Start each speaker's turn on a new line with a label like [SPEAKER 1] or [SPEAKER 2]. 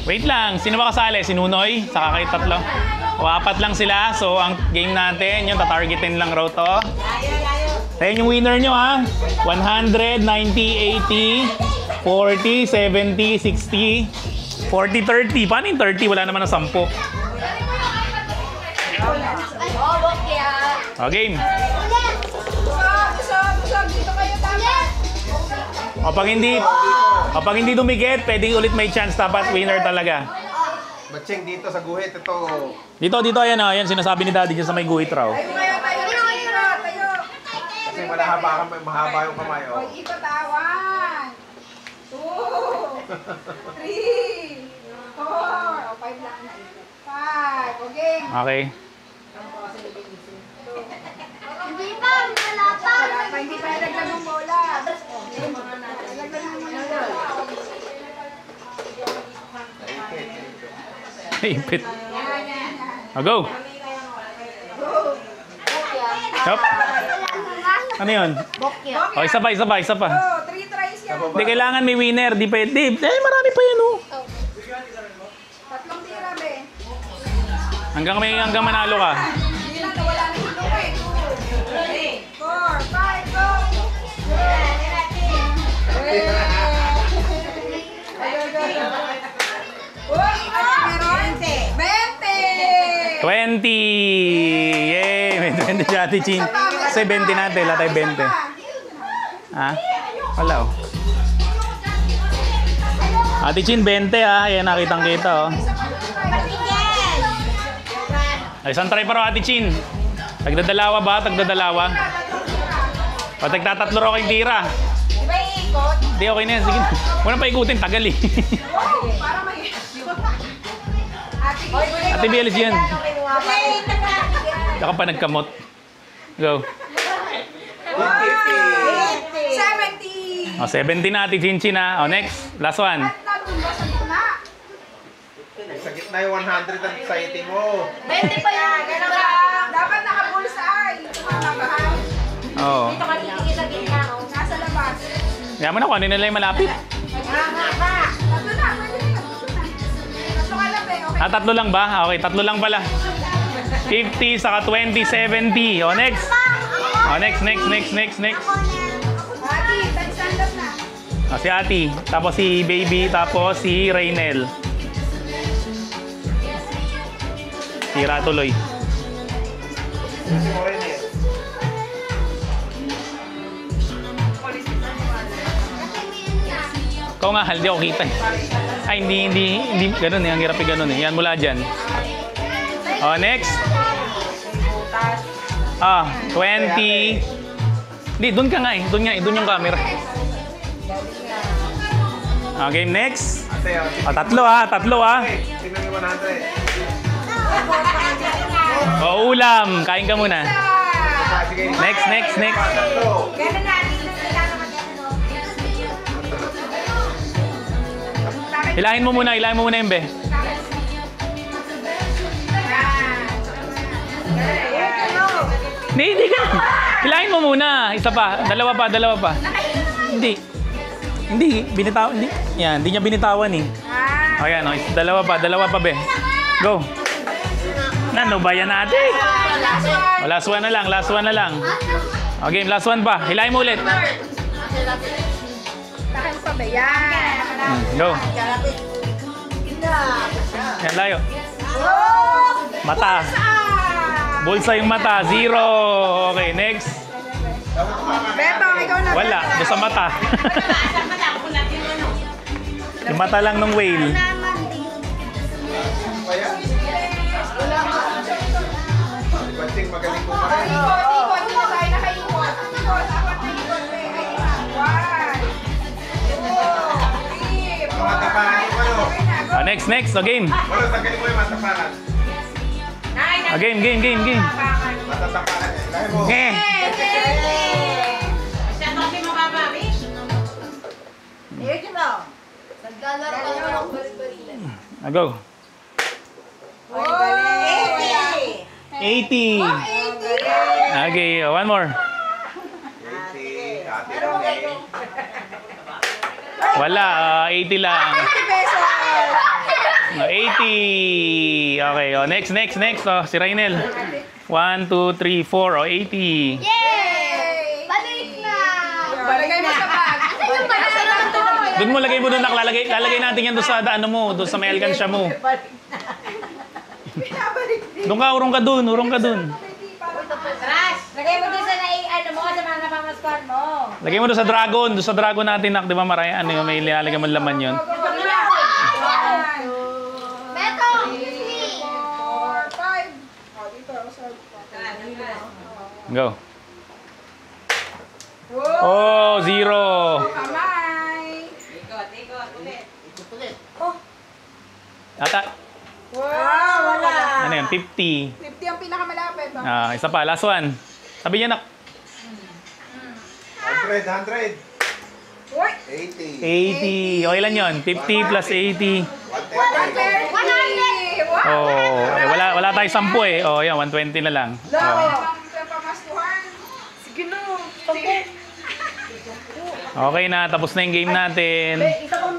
[SPEAKER 1] Wait lang, sino ba kasali? Si Nunoy? Saka kayo tatlo? O, apat lang sila. So, ang game natin, yung tatargetin lang raw to. Ayan yung winner nyo, ha? 100, 90, 80, 40, 70, 60, 40, 30. Paano yung 30? Wala naman na 10. O, game. O, pag hindi dumikit, pwedeng ulit may chance. Dapat winner talaga.
[SPEAKER 2] Batsing dito sa guhit, ito.
[SPEAKER 1] Dito, ayan, o. Ayan, sinasabi ni Daddy dyan sa may guhit raw.
[SPEAKER 2] Kasi mahaba yung kamay, oh.
[SPEAKER 3] Ipatawan. 2, 3, 4. O, 5 lang. 5. Okay.
[SPEAKER 1] Okay.
[SPEAKER 3] Hindi pa, wala pa. Hindi pa nalaglag ng bola. Nalaglag ng bola.
[SPEAKER 1] Ipit. O, go. Yup. Ano yun? O, isa pa.
[SPEAKER 3] 3 tries yan.
[SPEAKER 1] Hindi, kailangan may winner. Di pwede. Marami pa yan, oh.
[SPEAKER 3] 3 tira, be.
[SPEAKER 1] Hanggang manalo ka.
[SPEAKER 3] Hindi na, nawala na yung look eh. 2, 3, 4, 5, go! Meron? 20!
[SPEAKER 1] 20! Yay! May 20 si Ate Chin. Kasi 20 natin. Wala tayo 20. Ha? Wala, oh. Ate Chin, 20, ha? Ayan, nakitang kita, oh. Ay, isang try pa raw, Ate Chin. Tagdadalawa ba? Tagdadalawa? O, tagtatatlo raw kayong tira.
[SPEAKER 3] Di ba iikot?
[SPEAKER 1] Hindi, okay na yan. Sige. Walang pa ikutin. Tagal, eh.
[SPEAKER 3] Para may...
[SPEAKER 1] Ate Bielis yan. Saka pa nagkamot. Go.
[SPEAKER 3] 70!
[SPEAKER 1] O, 70 na, Ate Chin Chin, ha? O, next. Last one.
[SPEAKER 3] At natumba sa gitna.
[SPEAKER 2] Sa gitna yung 100 ang exciting mo.
[SPEAKER 3] 20 pa yan. Ganun lang. Dapat naka-bullseye. Tumatabahan.
[SPEAKER 1] Oo.
[SPEAKER 3] Dito ka titigil sa gitna. Nasa labas.
[SPEAKER 1] Kaya mo na kung ano nila yung malapit.
[SPEAKER 3] Tatlo na. Pwede na. Tatlo ka lang, be. Okay.
[SPEAKER 1] Ah, tatlo lang ba? Okay, tatlo lang pala. 50, saka 20, 70. O, next. O, next.
[SPEAKER 3] Ati, stand up na.
[SPEAKER 1] O, si Ati. Tapos si Baby. Tapos si Raynel. Tira tuloy.
[SPEAKER 2] Kasi mo rin, eh.
[SPEAKER 1] Ikaw nga, hindi ako kita, eh. Ay, hindi. Ganun, eh. Ang hirap, ganun, eh. Yan, mula dyan. O, next. 20. Hindi, doon ka nga, eh. Doon yung camera. Okay, next.
[SPEAKER 2] Ate,
[SPEAKER 1] O, tatlo, ha.
[SPEAKER 2] Okay, tingnan yung 100.
[SPEAKER 1] O, ulam. Kain ka muna.
[SPEAKER 2] Sige.
[SPEAKER 1] Next.
[SPEAKER 2] Tatlo.
[SPEAKER 3] Ganun natin.
[SPEAKER 1] Hilahin mo muna yung be. Hindi ka. Hilahin mo muna. Isa pa. Dalawa pa. Hindi. Binitawan. Hindi. Yan, hindi niya binitawan, eh. O, yan, o. Dalawa pa, be. Go. Ano ba yan natin? O, last one na lang. O, game, last one pa. Hilahin mo ulit.
[SPEAKER 3] Tahan pa ba yan?
[SPEAKER 1] Go. Yan, layo. Mata. Bulsa yung mata. 0. Okay, next.
[SPEAKER 3] Beto, ikaw na.
[SPEAKER 1] Wala. Doon sa mata. Yung mata lang ng whale.
[SPEAKER 2] Kaya? Batsing, magaling mo pa rin.
[SPEAKER 3] Ikot. Hindi na tayo nakaikot. Ikot. Apat na ikot.
[SPEAKER 2] Matapakan ko kayo.
[SPEAKER 1] Next. O, game.
[SPEAKER 2] Wala, tanggalin mo yung matapakan.
[SPEAKER 1] O, game.
[SPEAKER 2] Matatapakan. Dahil mo.
[SPEAKER 1] Go. 80. Okay, one more.
[SPEAKER 2] 80. Ate Ronnie.
[SPEAKER 1] Wala, 80 lang.
[SPEAKER 3] 50 pesos.
[SPEAKER 1] 80. Okay, oh, next. Oh, si Rainel. 1, 2, 3, 4. Oh, 80.
[SPEAKER 3] Yay! Balik na!
[SPEAKER 4] Balagay mo sa bag.
[SPEAKER 3] Asan yung banana to?
[SPEAKER 1] Doon mo lagay mo doon, lalagay natin yan doon sa ano mo, doon sa may alkansya mo. Doon ka, urong ka doon.
[SPEAKER 4] Crush, lagay mo doon sa ano mo, sa mga napamaskuhan mo.
[SPEAKER 1] Lagay mo doon sa dragon natin, nak, di ba marami, ano yung may ilalagay mo laman yun.
[SPEAKER 3] Beto, excuse me.
[SPEAKER 4] 4, 5. Oh, dito.
[SPEAKER 1] Go. Oh, 0.
[SPEAKER 4] Kamay.
[SPEAKER 1] Ata,
[SPEAKER 4] Wow, wala.
[SPEAKER 1] ano yun, 50.
[SPEAKER 4] 50 ang pinakamalapit. Oh.
[SPEAKER 1] Ah, isa pa, last one. Sabi niya, nak,
[SPEAKER 2] 100.
[SPEAKER 4] Uy,
[SPEAKER 2] 80.
[SPEAKER 1] 80. Okay lang yun, 50 plus 80.
[SPEAKER 2] 110.
[SPEAKER 4] 100. Wow.
[SPEAKER 1] Oh, wala tayo 10 eh. Oh, yan, 120 na lang.
[SPEAKER 4] Lo,
[SPEAKER 1] Oh.
[SPEAKER 4] ang pamaskuhan. Sige no.
[SPEAKER 1] Okay na, tapos na yung game natin.
[SPEAKER 4] Isa pang